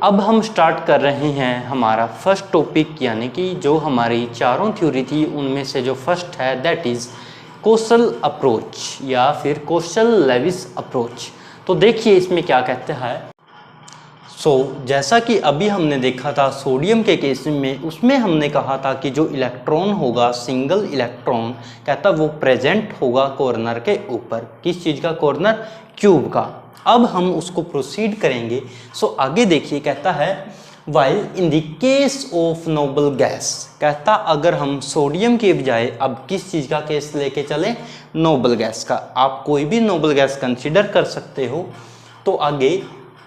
अब हम स्टार्ट कर रहे हैं हमारा फर्स्ट टॉपिक, यानी कि जो हमारी चारों थ्योरी थी उनमें से जो फर्स्ट है दैट इज़ कोसल अप्रोच या फिर कोसल-लेविस अप्रोच। तो देखिए इसमें क्या कहते हैं। जैसा कि अभी हमने देखा था सोडियम के केस में, उसमें हमने कहा था कि जो इलेक्ट्रॉन होगा, सिंगल इलेक्ट्रॉन कहता वो प्रेजेंट होगा कॉर्नर के ऊपर। किस चीज़ का कॉर्नर? क्यूब का। अब हम उसको प्रोसीड करेंगे। आगे देखिए कहता है while in the case of noble gas, कहता अगर हम सोडियम के बजाय अब किस चीज़ का केस लेके चलें? नोबल गैस का। आप कोई भी नोबल गैस कंसिडर कर सकते हो। तो आगे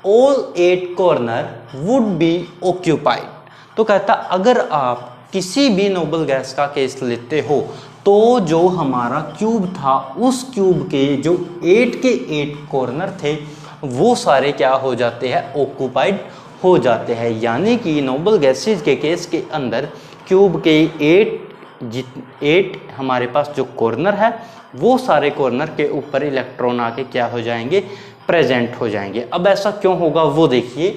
all 8 corner would be occupied. तो कहता अगर आप किसी भी नोबल गैस का केस लेते हो तो जो हमारा क्यूब था उस क्यूब के जो 8 के 8 कॉर्नर थे वो सारे क्या हो जाते हैं? ऑक्यूपाइड हो जाते हैं। यानी कि नोबल गैसेज के केस के अंदर क्यूब के 8 हमारे पास जो कॉर्नर है वो सारे कॉर्नर के ऊपर इलेक्ट्रॉन आके क्या हो जाएंगे? प्रेजेंट हो जाएंगे। अब ऐसा क्यों होगा वो देखिए।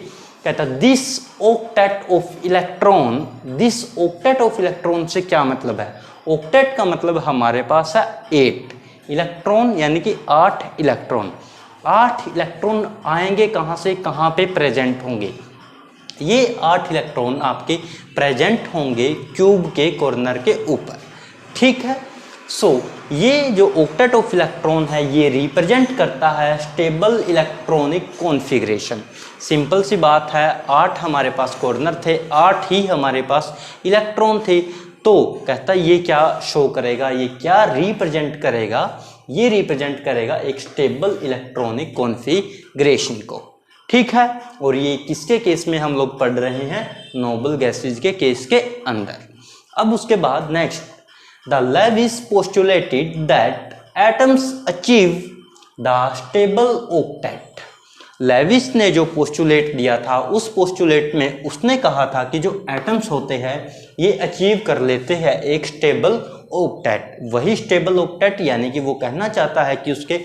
कहता this octet of electron, this octet of electron से क्या मतलब है? ऑक्टेट का मतलब हमारे पास है 8 इलेक्ट्रॉन, यानी कि 8 इलेक्ट्रॉन। 8 इलेक्ट्रॉन आएंगे कहाँ से? कहाँ पे प्रेजेंट होंगे? ये 8 इलेक्ट्रॉन आपके प्रेजेंट होंगे क्यूब के कॉर्नर के ऊपर। ठीक है। ये जो ऑक्टेट ऑफ इलेक्ट्रॉन है ये रिप्रेजेंट करता है स्टेबल इलेक्ट्रॉनिक कॉन्फ़िगरेशन। सिंपल सी बात है, 8 हमारे पास कॉर्नर थे, 8 ही हमारे पास इलेक्ट्रॉन थे। तो कहता ये क्या शो करेगा, ये क्या रिप्रेजेंट करेगा? ये रिप्रेजेंट करेगा एक स्टेबल इलेक्ट्रॉनिक कॉन्फ़िगरेशन को। ठीक है। और ये किसके केस में हम लोग पढ़ रहे हैं? नोबल गैसेज के केस के अंदर। अब उसके बाद next The Lewis postulated that atoms achieve the stable octet. Lewis ने जो पोस्टुलेट दिया था उस पोस्टुलेट में उसने कहा था कि जो एटम्स होते हैं ये अचीव कर लेते हैं एक स्टेबल ऑक्टेट। वही स्टेबल ऑक्टेट यानी कि वो कहना चाहता है कि उसके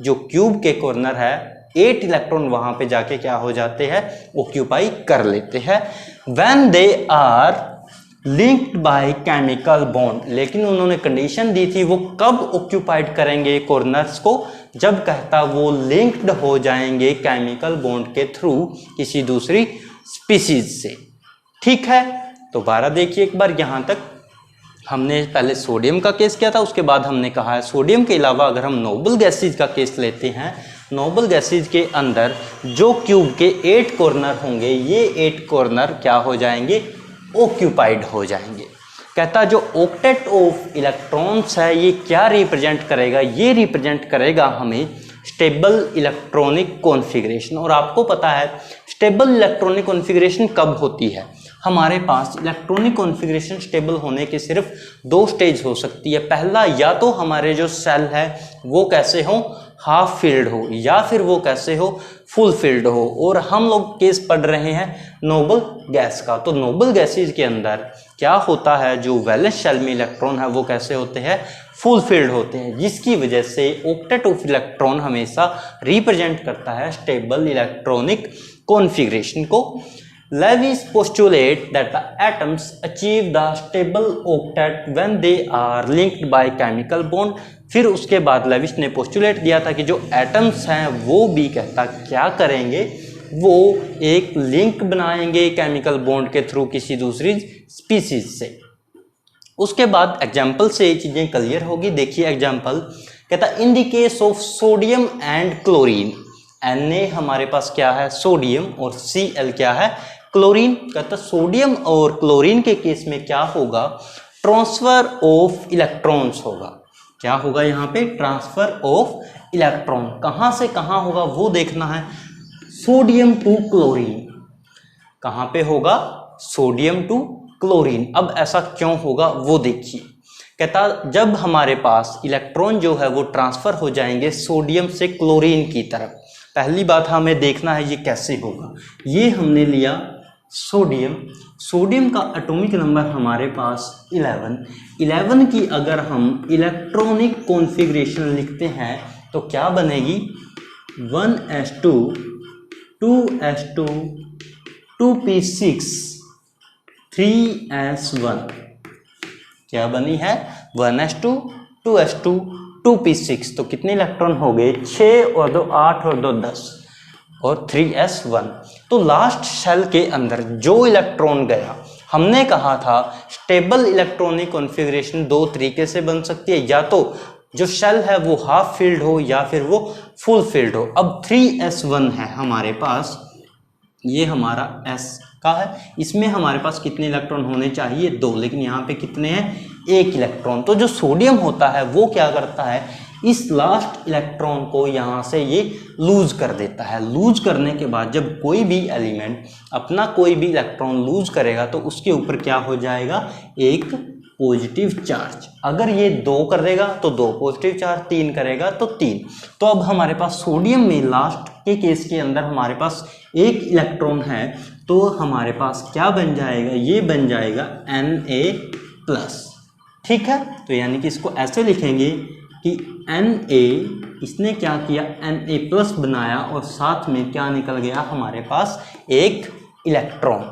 जो क्यूब के कॉर्नर है 8 इलेक्ट्रॉन वहाँ पे जाके क्या हो जाते हैं? ऑक्यूपाई कर लेते हैं। When they are linked by chemical bond. लेकिन उन्होंने कंडीशन दी थी वो कब ऑक्यूपाइड करेंगे कॉर्नर्स को? जब कहता वो लिंक्ड हो जाएंगे केमिकल बॉन्ड के थ्रू किसी दूसरी स्पीसीज से। ठीक है। तो दोबारा देखिए एक बार। यहाँ तक हमने पहले सोडियम का केस किया था, उसके बाद हमने कहा है सोडियम के अलावा अगर हम नोबल गैसेज का केस लेते हैं, नोबल गैसेज के अंदर जो क्यूब के 8 कॉर्नर होंगे ये 8 कॉर्नर क्या हो जाएंगे? ऑक्यूपाइड हो जाएंगे। कहता जो ऑक्टेट ऑफ इलेक्ट्रॉन्स है ये क्या रिप्रेजेंट करेगा? ये रिप्रेजेंट करेगा हमें स्टेबल इलेक्ट्रॉनिक कॉन्फ़िगरेशन। और आपको पता है स्टेबल इलेक्ट्रॉनिक कॉन्फ़िगरेशन कब होती है? हमारे पास इलेक्ट्रॉनिक कॉन्फ़िगरेशन स्टेबल होने के सिर्फ 2 स्टेज हो सकती है। पहला, या तो हमारे जो सेल है वो कैसे हो? हाफ फिल्ड हो, या फिर वो कैसे हो? फुल फिल्ड हो। और हम लोग केस पढ़ रहे हैं नोबल गैस का। तो नोबल गैसेज के अंदर क्या होता है? जो वैलेंस शेल में इलेक्ट्रॉन है वो कैसे होते हैं? फुल फिल्ड होते हैं, जिसकी वजह से ऑक्टेट ऑफ इलेक्ट्रॉन हमेशा रिप्रेजेंट करता है स्टेबल इलेक्ट्रॉनिक कॉन्फ़िगरेशन को। Lewis postulate that the atoms achieve the stable octet when they are linked by chemical bond। फिर उसके बाद लेविस ने पोस्टुलेट दिया था कि जो एटम्स हैं वो भी कहता क्या करेंगे? वो एक लिंक बनाएंगे केमिकल बॉन्ड के थ्रू किसी दूसरी स्पीसीज से। उसके बाद एग्जाम्पल से ये चीज़ें क्लियर होगी। देखिए एग्जाम्पल कहता in the case of sodium and chlorine. Na हमारे पास क्या है? सोडियम। और Cl क्या है? क्लोरीन। कहता सोडियम और क्लोरीन के केस में क्या होगा? ट्रांसफर ऑफ इलेक्ट्रॉन्स होगा। क्या होगा यहाँ पे? Transfer of electron. कहाँ से कहाँ होगा वो देखना है। Sodium to chlorine. कहाँ पे होगा? Sodium to chlorine. अब ऐसा क्यों होगा वो देखिए। कहता जब हमारे पास इलेक्ट्रॉन जो है वो ट्रांसफर हो जाएंगे सोडियम से क्लोरीन की तरफ। पहली बात हमें देखना है ये कैसे होगा। ये हमने लिया सोडियम। सोडियम का एटॉमिक नंबर हमारे पास 11 की अगर हम इलेक्ट्रॉनिक कॉन्फ़िगरेशन लिखते हैं तो क्या बनेगी? 1s2 2s2 2p6 3s1 क्या बनी है 1s2 2s2 2p6। तो कितने इलेक्ट्रॉन हो गए 6 और 2 8 और 2 10 और 3s1। तो लास्ट शेल के अंदर जो इलेक्ट्रॉन गया, हमने कहा था स्टेबल इलेक्ट्रॉनिक कॉन्फ़िगरेशन दो तरीके से बन सकती है, या तो जो शेल है वो हाफ फिल्ड हो या फिर वो फुल फिल्ड हो। अब 3s1 है हमारे पास, ये हमारा s का है, इसमें हमारे पास कितने इलेक्ट्रॉन होने चाहिए 2, लेकिन यहाँ पे कितने हैं 1 इलेक्ट्रॉन। तो जो सोडियम होता है वो क्या करता है, इस लास्ट इलेक्ट्रॉन को यहाँ से ये लूज कर देता है। लूज करने के बाद जब कोई भी एलिमेंट अपना कोई भी इलेक्ट्रॉन लूज करेगा तो उसके ऊपर क्या हो जाएगा, एक पॉजिटिव चार्ज। अगर ये 2 करेगा तो 2 पॉजिटिव चार्ज, 3 करेगा तो 3। तो अब हमारे पास सोडियम में लास्ट के केस के अंदर हमारे पास 1 इलेक्ट्रॉन है, तो हमारे पास क्या बन जाएगा, ये बन जाएगा Na+। ठीक है, तो यानी कि इसको ऐसे लिखेंगे कि Na, इसने क्या किया Na+ बनाया और साथ में क्या निकल गया हमारे पास 1 इलेक्ट्रॉन।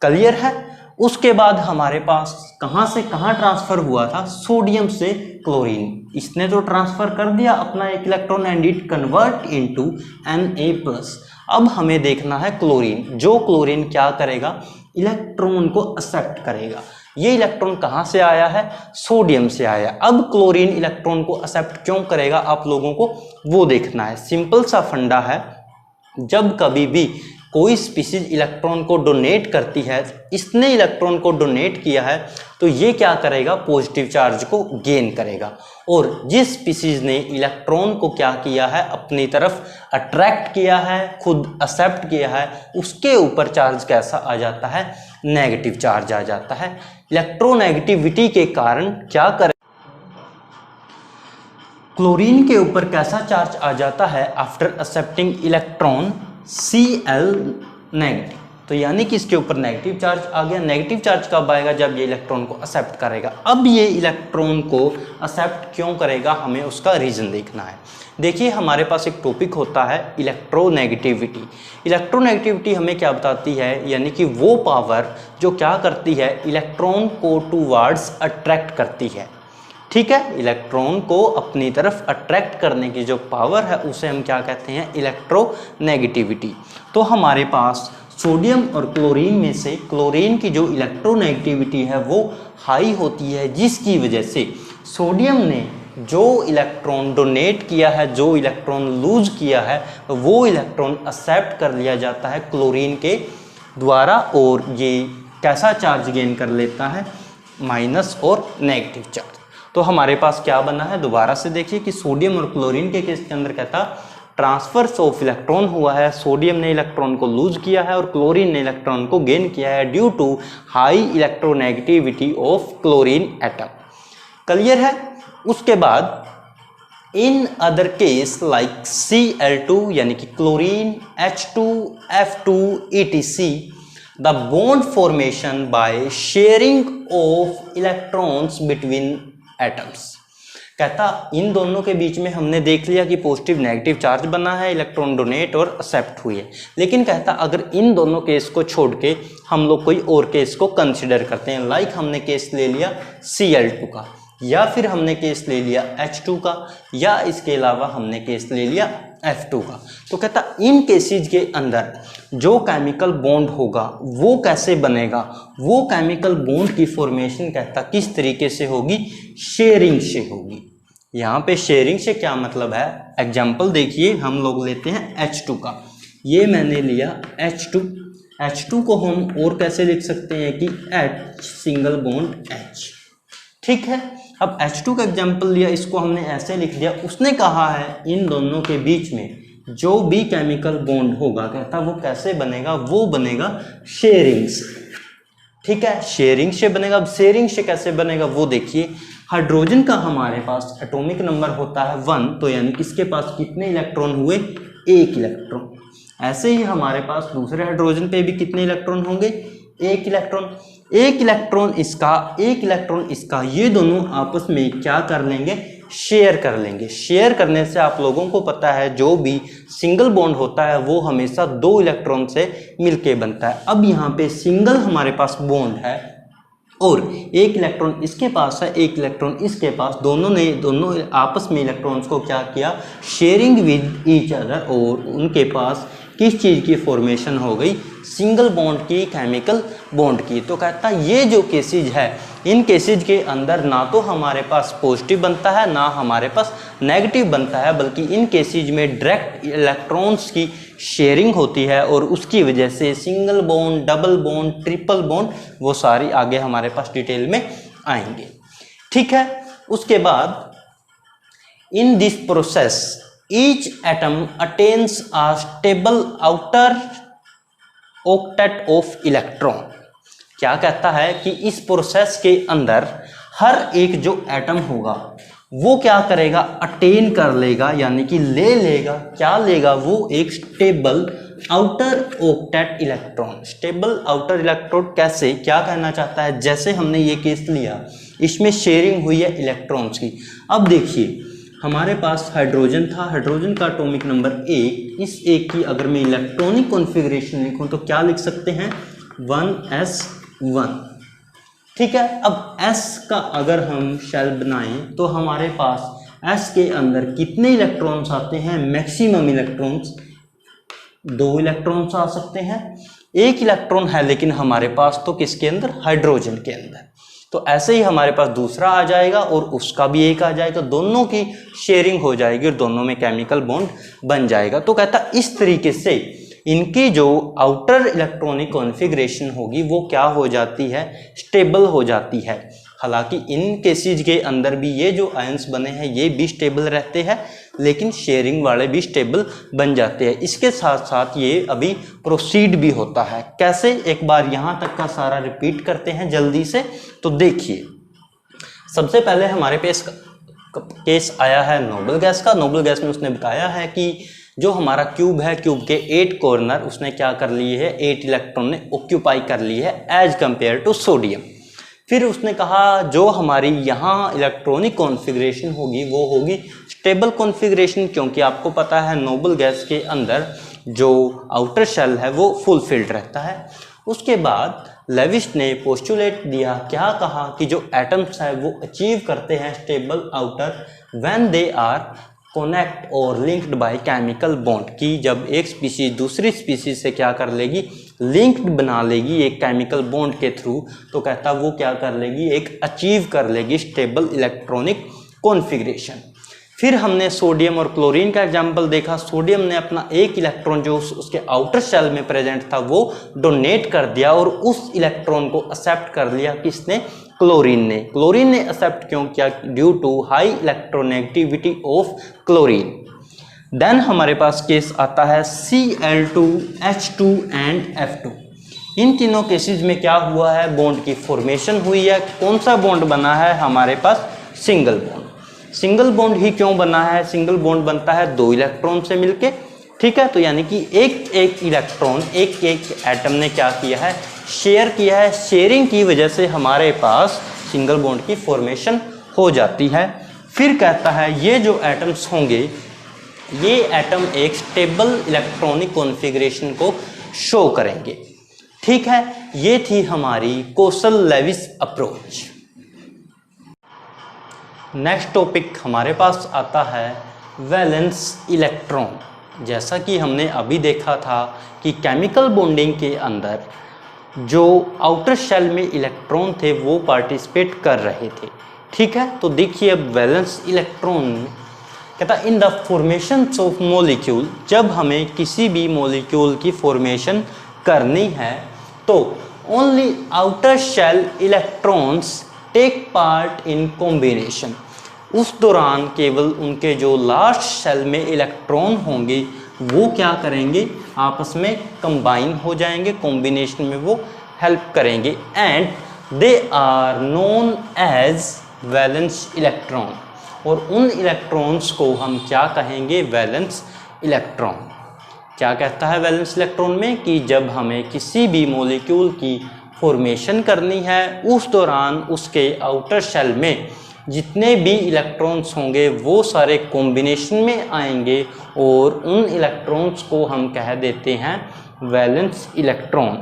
क्लियर है। उसके बाद हमारे पास कहाँ से कहाँ ट्रांसफ़र हुआ था, सोडियम से क्लोरीन। इसने तो ट्रांसफ़र कर दिया अपना 1 electron and it convert into Na+। अब हमें देखना है क्लोरीन। जो क्लोरीन क्या करेगा, इलेक्ट्रॉन को एक्सेप्ट करेगा। ये इलेक्ट्रॉन कहाँ से आया है, सोडियम से आया। अब क्लोरीन इलेक्ट्रॉन को एक्सेप्ट क्यों करेगा, आप लोगों को वो देखना है। सिंपल सा फंडा है, जब कभी भी कोई स्पीसीज इलेक्ट्रॉन को डोनेट करती है, इसने इलेक्ट्रॉन को डोनेट किया है, तो ये क्या करेगा, पॉजिटिव चार्ज को गेन करेगा। और जिस स्पीसीज ने इलेक्ट्रॉन को क्या किया है, अपनी तरफ अट्रैक्ट किया है, खुद एक्सेप्ट किया है, उसके ऊपर चार्ज कैसा आ जाता है, नेगेटिव चार्ज आ जाता है। इलेक्ट्रोनेगेटिविटी के कारण क्या करे, क्लोरीन के ऊपर कैसा चार्ज आ जाता है after accepting electron, Cl negative. तो यानी कि इसके ऊपर नेगेटिव चार्ज आ गया। नेगेटिव चार्ज कब आएगा, जब ये इलेक्ट्रॉन को एक्सेप्ट करेगा। अब ये इलेक्ट्रॉन को एक्सेप्ट क्यों करेगा, हमें उसका रीज़न देखना है। देखिए हमारे पास एक टॉपिक होता है इलेक्ट्रोनेगेटिविटी। इलेक्ट्रोनेगेटिविटी हमें क्या बताती है, यानी कि वो पावर जो क्या करती है, इलेक्ट्रॉन को टूवर्ड्स अट्रैक्ट करती है। ठीक है, इलेक्ट्रॉन को अपनी तरफ अट्रैक्ट करने की जो पावर है उसे हम क्या कहते हैं, इलेक्ट्रोनेगेटिविटी। तो हमारे पास सोडियम और क्लोरीन में से क्लोरीन की जो इलेक्ट्रोनेगेटिविटी है वो हाई होती है, जिसकी वजह से सोडियम ने जो इलेक्ट्रॉन डोनेट किया है, जो इलेक्ट्रॉन लूज किया है, वो इलेक्ट्रॉन एक्सेप्ट कर लिया जाता है क्लोरीन के द्वारा, और ये कैसा चार्ज गेन कर लेता है, माइनस और नेगेटिव चार्ज। तो हमारे पास क्या बना है, दोबारा से देखिए कि सोडियम और क्लोरीन के केस के अंदर कहता ट्रांसफर ऑफ इलेक्ट्रॉन हुआ है। सोडियम ने इलेक्ट्रॉन को लूज किया है और क्लोरीन ने इलेक्ट्रॉन को गेन किया है due to high electronegativity of chlorine atom. Clear है। उसके बाद in other case like Cl2 यानी कि chlorine, H2, F2 etc, the bond formation by sharing of electrons between atoms. कहता इन दोनों के बीच में हमने देख लिया कि पॉजिटिव नेगेटिव चार्ज बना है, इलेक्ट्रॉन डोनेट और एक्सेप्ट हुई है। लेकिन कहता अगर इन दोनों केस को छोड़ के हम लोग कोई और केस को कंसिडर करते हैं, लाइक हमने केस ले लिया Cl2 का, या फिर हमने केस ले लिया H2 का, या इसके अलावा हमने केस ले लिया F2 का, तो कहता इन केसेज के अंदर जो केमिकल बॉन्ड होगा वो कैसे बनेगा, वो केमिकल बॉन्ड की फॉर्मेशन कहता किस तरीके से होगी, शेयरिंग से होगी। यहाँ पे शेयरिंग से क्या मतलब है, एग्जाम्पल देखिए, हम लोग लेते हैं H2 का, ये मैंने लिया H2 को हम और कैसे लिख सकते हैं कि H सिंगल बॉन्ड H। ठीक है, अब H2 का एग्जाम्पल लिया, इसको हमने ऐसे लिख दिया। उसने कहा है इन दोनों के बीच में जो भी केमिकल बॉन्ड होगा, कहता वो कैसे बनेगा, वो बनेगा शेयरिंग से। ठीक है, शेयरिंग से बनेगा। अब शेयरिंग से कैसे बनेगा वो देखिए, हाइड्रोजन का हमारे पास एटॉमिक नंबर होता है 1, तो यानी किसके पास कितने इलेक्ट्रॉन हुए, 1 इलेक्ट्रॉन। ऐसे ही हमारे पास दूसरे हाइड्रोजन पे भी कितने इलेक्ट्रॉन होंगे, 1 इलेक्ट्रॉन। 1 इलेक्ट्रॉन इसका, 1 इलेक्ट्रॉन इसका, ये दोनों आपस में क्या कर लेंगे, शेयर कर लेंगे। शेयर करने से आप लोगों को पता है जो भी सिंगल बॉन्ड होता है वो हमेशा 2 इलेक्ट्रॉन से मिलके बनता है। अब यहाँ पे सिंगल हमारे पास बॉन्ड है और एक इलेक्ट्रॉन इसके पास है, एक इलेक्ट्रॉन इसके पास, दोनों आपस में इलेक्ट्रॉन्स को क्या किया, शेयरिंग विद ईच अदर, और उनके पास किस चीज़ की फॉर्मेशन हो गई, सिंगल बॉन्ड की, केमिकल बॉन्ड की। तो कहता है ये जो केसेज है, इन केसेज के अंदर ना तो हमारे पास पॉजिटिव बनता है ना हमारे पास नेगेटिव बनता है, बल्कि इन केसेज में डायरेक्ट इलेक्ट्रॉन्स की शेयरिंग होती है और उसकी वजह से single bond, double bond, triple bond, वो सारी आगे हमारे पास डिटेल में आएंगे। ठीक है, उसके बाद in this process each atom attains a stable outer octet of electron. क्या कहता है कि इस प्रोसेस के अंदर हर एक जो एटम होगा वो क्या करेगा, अटेन कर लेगा, यानी कि ले लेगा, क्या लेगा, वो एक stable outer octet electron. Stable outer electron कैसे, क्या कहना चाहता है, जैसे हमने ये केस लिया, इसमें शेयरिंग हुई है इलेक्ट्रॉन्स की। अब देखिए हमारे पास हाइड्रोजन था, हाइड्रोजन का एटॉमिक नंबर 1, इस एक की अगर मैं इलेक्ट्रॉनिक कॉन्फ़िगरेशन लिखूं तो क्या लिख सकते हैं, 1s1। ठीक है, अब s का अगर हम शेल बनाएं तो हमारे पास s के अंदर कितने इलेक्ट्रॉन्स आते हैं, मैक्सिमम इलेक्ट्रॉन्स 2 इलेक्ट्रॉन्स आ सकते हैं। 1 इलेक्ट्रॉन है लेकिन हमारे पास तो किसके अंदर, हाइड्रोजन के अंदर। तो ऐसे ही हमारे पास दूसरा आ जाएगा और उसका भी 1 आ जाएगा, दोनों की शेयरिंग हो जाएगी और दोनों में केमिकल बॉन्ड बन जाएगा। तो कहता इस तरीके से इनकी जो आउटर इलेक्ट्रॉनिक कॉन्फ़िगरेशन होगी वो क्या हो जाती है, स्टेबल हो जाती है। हालांकि इन केसेज के अंदर भी ये जो आयंस बने हैं ये भी स्टेबल रहते हैं, लेकिन शेयरिंग वाले भी स्टेबल बन जाते हैं। इसके साथ साथ ये अभी प्रोसीड भी होता है। कैसे, एक बार यहाँ तक का सारा रिपीट करते हैं जल्दी से। तो देखिए सबसे पहले हमारे पास केस आया है नोबल गैस का। नोबल गैस में उसने बताया है कि जो हमारा क्यूब है, क्यूब के 8 कॉर्नर उसने क्या कर लिए है, 8 इलेक्ट्रॉन ने ऑक्यूपाई कर लिए है एज कंपेयर टू सोडियम। फिर उसने कहा जो हमारी यहाँ इलेक्ट्रॉनिक कॉन्फ़िगरेशन होगी वो होगी स्टेबल कॉन्फ़िगरेशन, क्योंकि आपको पता है नोबल गैस के अंदर जो आउटर शेल है वो फुलफिल्ड रहता है। उसके बाद लेविस ने पोस्टुलेट दिया, क्या कहा कि जो एटम्स है वो अचीव करते हैं stable outer when they are connect और लिंक्ड बाय केमिकल बॉन्ड, की जब एक स्पीसीज दूसरी स्पीसीज से क्या कर लेगी, लिंक्ड बना लेगी एक केमिकल बॉन्ड के थ्रू। तो कहता वो क्या कर लेगी, एक अचीव कर लेगी स्टेबल इलेक्ट्रॉनिक कॉन्फ़िगरेशन। फिर हमने सोडियम और क्लोरीन का एग्जाम्पल देखा। सोडियम ने अपना 1 इलेक्ट्रॉन जो उसके आउटर शेल में प्रेजेंट था वो डोनेट कर दिया और उस इलेक्ट्रॉन को एक्सेप्ट कर लिया किसने, क्लोरीन ने। क्लोरीन ने एक्सेप्ट क्यों किया, due to high electronegativity of chlorine. Then हमारे पास केस आता है Cl2, H2 एंड F2। इन तीनों केसेस में क्या हुआ है, बॉन्ड की फॉर्मेशन हुई है। कौन सा बॉन्ड बना है हमारे पास, सिंगल बॉन्ड। सिंगल बॉन्ड ही क्यों बना है, सिंगल बॉन्ड बनता है 2 इलेक्ट्रॉन से मिलके। ठीक है, तो यानी कि एक इलेक्ट्रॉन एक एटम ने क्या किया है, शेयर किया है। शेयरिंग की वजह से हमारे पास सिंगल बॉन्ड की फॉर्मेशन हो जाती है। फिर कहता है ये जो एटम्स होंगे ये एटम एक स्टेबल इलेक्ट्रॉनिक कॉन्फ़िगरेशन को शो करेंगे। ठीक है, ये थी हमारी कोसल-लेविस अप्रोच। नेक्स्ट टॉपिक हमारे पास आता है वैलेंस इलेक्ट्रॉन। जैसा कि हमने अभी देखा था कि केमिकल बॉन्डिंग के अंदर जो आउटर शेल में इलेक्ट्रॉन थे वो पार्टिसिपेट कर रहे थे। ठीक है, तो देखिए अब वैलेंस इलेक्ट्रॉन कहता in the formation of molecule, जब हमें किसी भी मॉलिक्यूल की फॉर्मेशन करनी है तो only outer shell electrons take part in combination. उस दौरान केवल उनके जो लास्ट शेल में इलेक्ट्रॉन होंगे वो क्या करेंगे, आपस में कंबाइन हो जाएंगे, कॉम्बिनेशन में वो हेल्प करेंगे। And they are known as valence electron, और उन इलेक्ट्रॉन्स को हम क्या कहेंगे, वैलेंस इलेक्ट्रॉन। क्या कहता है वैलेंस इलेक्ट्रॉन में कि जब हमें किसी भी मॉलिक्यूल की फॉर्मेशन करनी है उस दौरान उसके आउटर शेल में जितने भी इलेक्ट्रॉन्स होंगे वो सारे कॉम्बिनेशन में आएंगे और उन इलेक्ट्रॉन्स को हम कह देते हैं वैलेंस इलेक्ट्रॉन।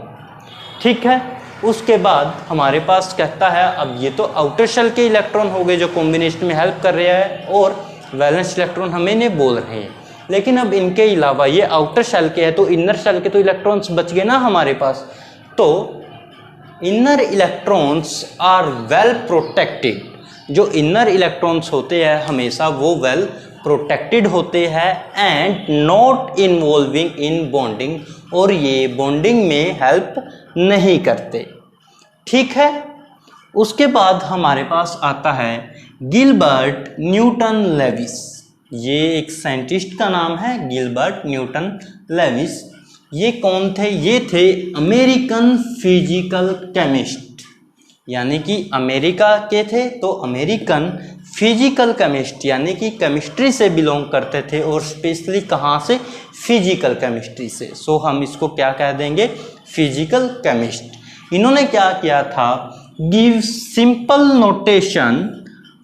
ठीक है, उसके बाद हमारे पास कहता है अब ये तो आउटर शेल के इलेक्ट्रॉन हो गए जो कॉम्बिनेशन में हेल्प कर रहे हैं और वैलेंस इलेक्ट्रॉन हमें इन्हें बोल रहे हैं। लेकिन अब इनके अलावा ये आउटर शेल के है तो इनर शेल के तो इलेक्ट्रॉन्स बच गए ना हमारे पास। तो inner electrons are well protected. जो इनर इलेक्ट्रॉन्स होते हैं हमेशा वो वेल प्रोटेक्टेड होते हैं and not involving in bonding, और ये बॉन्डिंग में हेल्प नहीं करते। ठीक है, उसके बाद हमारे पास आता है गिलबर्ट न्यूटन लेविस। ये एक साइंटिस्ट का नाम है गिलबर्ट न्यूटन लेविस। ये कौन थे? ये थे अमेरिकन फिजिकल केमिस्ट, यानी कि अमेरिका के थे तो अमेरिकन फिजिकल केमिस्ट यानी कि केमिस्ट्री से बिलोंग करते थे और स्पेशली कहाँ से? फिजिकल केमिस्ट्री से। सो हम इसको क्या कह देंगे? Physical chemist. इन्होंने क्या किया था? Give simple notation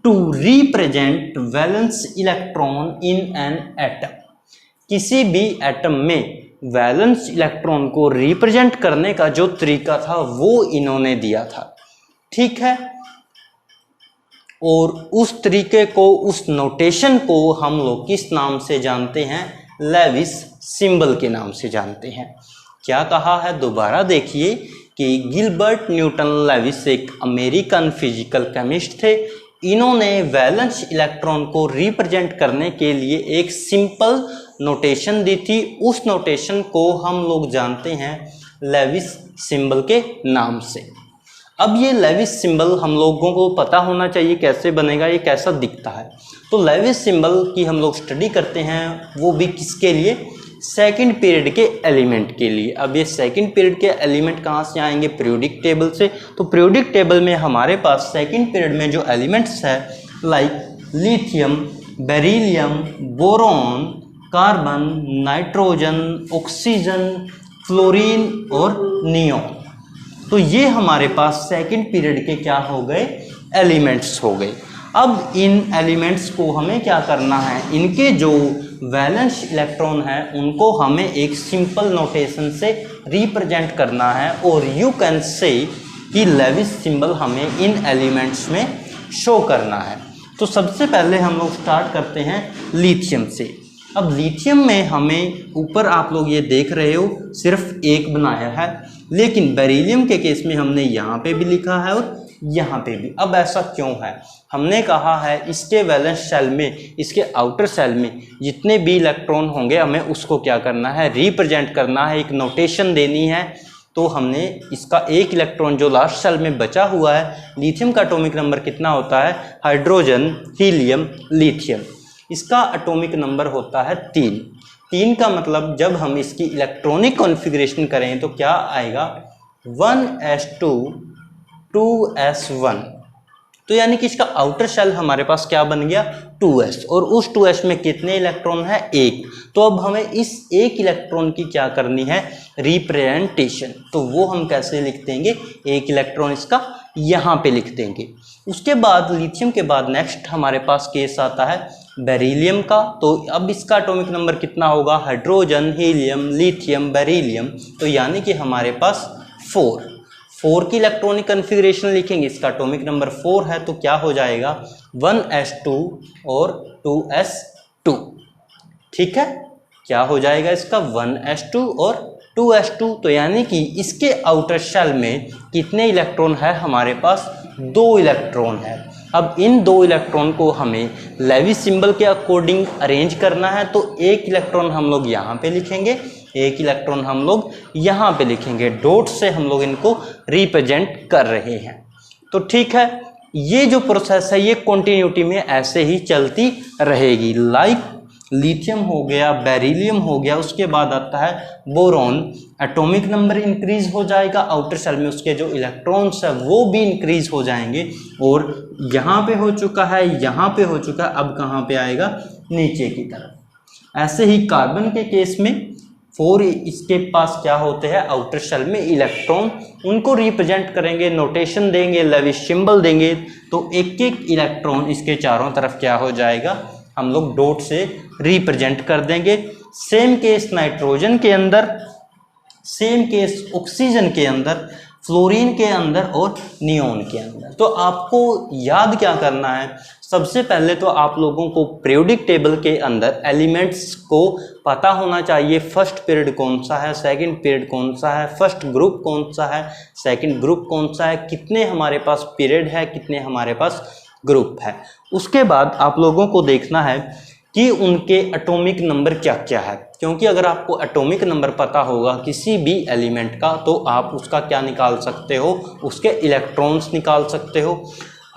to represent valence electron in an atom. किसी भी एटम में वैलेंस इलेक्ट्रॉन को रिप्रेजेंट करने का जो तरीका था वो इन्होंने दिया था। ठीक है, और उस तरीके को, उस नोटेशन को हम लोग किस नाम से जानते हैं? लेविस सिंबल के नाम से जानते हैं। क्या कहा है? दोबारा देखिए कि गिलबर्ट न्यूटन लेविस एक अमेरिकन फिजिकल केमिस्ट थे। इन्होंने वैलेंस इलेक्ट्रॉन को रिप्रेजेंट करने के लिए एक सिंपल नोटेशन दी थी। उस नोटेशन को हम लोग जानते हैं लेविस सिंबल के नाम से। अब ये लेविस सिंबल हम लोगों को पता होना चाहिए कैसे बनेगा, ये कैसा दिखता है। तो लेविस सिंबल की हम लोग स्टडी करते हैं, वो भी किसके लिए? सेकंड पीरियड के एलिमेंट के लिए। अब ये सेकंड पीरियड के एलिमेंट कहाँ से आएंगे? पीरियोडिक टेबल से। तो पीरियोडिक टेबल में हमारे पास सेकंड पीरियड में जो एलिमेंट्स है like lithium, beryllium, boron, carbon, nitrogen, oxygen, fluorine और नियोन। तो ये हमारे पास सेकंड पीरियड के क्या हो गए? एलिमेंट्स हो गए। अब इन एलिमेंट्स को हमें क्या करना है? इनके जो वैलेंस इलेक्ट्रॉन है उनको हमें एक सिंपल नोटेशन से रिप्रेजेंट करना है और यू कैन से कि लेविस सिंबल हमें इन एलिमेंट्स में शो करना है। तो सबसे पहले हम लोग स्टार्ट करते हैं लिथियम से। अब लिथियम में हमें ऊपर आप लोग ये देख रहे हो सिर्फ एक बनाया है, लेकिन बेरिलियम के केस में हमने यहाँ पे भी लिखा है और यहाँ पे भी। अब ऐसा क्यों है? हमने कहा है इसके वैलेंस शेल में, इसके आउटर शेल में जितने भी इलेक्ट्रॉन होंगे हमें उसको क्या करना है? रिप्रेजेंट करना है, एक नोटेशन देनी है। तो हमने इसका एक इलेक्ट्रॉन जो लास्ट शेल में बचा हुआ है, लिथियम का एटॉमिक नंबर कितना होता है? हाइड्रोजन, हीलियम, लिथियम, इसका एटॉमिक नंबर होता है 3। 3 का मतलब जब हम इसकी इलेक्ट्रॉनिक कॉन्फ़िगरेशन करें तो क्या आएगा? 1s2 2s1। तो यानी कि इसका आउटर शेल हमारे पास क्या बन गया? 2s, और उस 2s में कितने इलेक्ट्रॉन है? 1। तो अब हमें इस एक इलेक्ट्रॉन की क्या करनी है? रिप्रेजेंटेशन। तो वो हम कैसे लिख देंगे? एक इलेक्ट्रॉन इसका यहाँ पे लिख देंगे। उसके बाद लिथियम के बाद नेक्स्ट हमारे पास केस आता है बेरिलियम का। तो अब इसका एटॉमिक नंबर कितना होगा? Hydrogen, helium, lithium, beryllium. तो यानी कि हमारे पास 4 की इलेक्ट्रॉनिक कन्फिग्रेशन लिखेंगे, इसका एटॉमिक नंबर 4 है। तो क्या हो जाएगा? 1s2 और 2s2। ठीक है, क्या हो जाएगा इसका? 1s2 और 2s2। तो यानी कि इसके आउटर शेल में कितने इलेक्ट्रॉन है? हमारे पास 2 इलेक्ट्रॉन है। अब इन 2 इलेक्ट्रॉन को हमें लेविस सिंबल के अकॉर्डिंग अरेंज करना है। तो एक इलेक्ट्रॉन हम लोग यहाँ पे लिखेंगे, एक इलेक्ट्रॉन हम लोग यहाँ पे लिखेंगे। डॉट से हम लोग इनको रिप्रेजेंट कर रहे हैं। तो ठीक है, ये जो प्रोसेस है ये कंटिन्यूटी में ऐसे ही चलती रहेगी। लाइक लिथियम हो गया, बेरिलियम हो गया, उसके बाद आता है बोरॉन। एटॉमिक नंबर इंक्रीज हो जाएगा, आउटर शेल में उसके जो इलेक्ट्रॉन्स है वो भी इंक्रीज हो जाएंगे। और यहाँ पे हो चुका है, यहाँ पे हो चुका है, अब कहाँ पे आएगा? नीचे की तरफ। ऐसे ही कार्बन के केस में 4 इसके पास क्या होते हैं, आउटर शेल में इलेक्ट्रॉन, उनको रिप्रेजेंट करेंगे, नोटेशन देंगे, लेविस सिंबल देंगे, तो एक एक इलेक्ट्रॉन इसके चारों तरफ क्या हो जाएगा, हम लोग डॉट से रिप्रेजेंट कर देंगे। सेम केस नाइट्रोजन के अंदर, सेम केस ऑक्सीजन के अंदर, फ्लोरीन के अंदर और नियोन के अंदर। तो आपको याद क्या करना है, सबसे पहले तो आप लोगों को पीरियोडिक टेबल के अंदर एलिमेंट्स को पता होना चाहिए, फर्स्ट पीरियड कौन सा है, सेकंड पीरियड कौन सा है, फर्स्ट ग्रुप कौन सा है, सेकंड ग्रुप कौन सा है, कितने हमारे पास पीरियड है, कितने हमारे पास ग्रुप है। उसके बाद आप लोगों को देखना है कि उनके एटॉमिक नंबर क्या क्या है, क्योंकि अगर आपको एटॉमिक नंबर पता होगा किसी भी एलिमेंट का तो आप उसका क्या निकाल सकते हो, उसके इलेक्ट्रॉन्स निकाल सकते हो।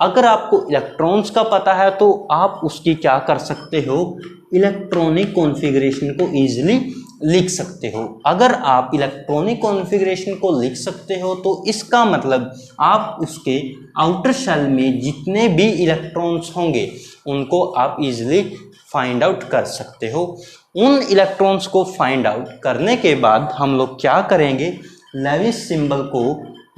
अगर आपको इलेक्ट्रॉन्स का पता है तो आप उसकी क्या कर सकते हो, इलेक्ट्रॉनिक कॉन्फ़िगरेशन को ईजिली लिख सकते हो। अगर आप इलेक्ट्रॉनिक कॉन्फ़िगरेशन को लिख सकते हो तो इसका मतलब आप उसके आउटर शेल में जितने भी इलेक्ट्रॉन्स होंगे उनको आप इजीली फाइंड आउट कर सकते हो। उन इलेक्ट्रॉन्स को फाइंड आउट करने के बाद हम लोग क्या करेंगे, लेविस सिंबल को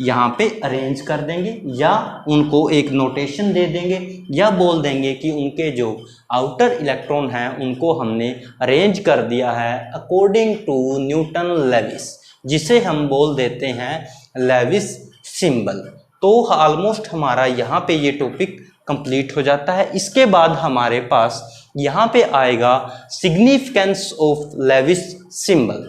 यहाँ पे अरेंज कर देंगे या उनको एक नोटेशन दे देंगे या बोल देंगे कि उनके जो आउटर इलेक्ट्रॉन हैं उनको हमने अरेंज कर दिया है अकॉर्डिंग टू न्यूटन लेविस, जिसे हम बोल देते हैं लेविस सिंबल। तो ऑलमोस्ट हमारा यहाँ पे ये टॉपिक कंप्लीट हो जाता है। इसके बाद हमारे पास यहाँ पे आएगा सिग्निफिकेंस ऑफ लेविस सिंबल।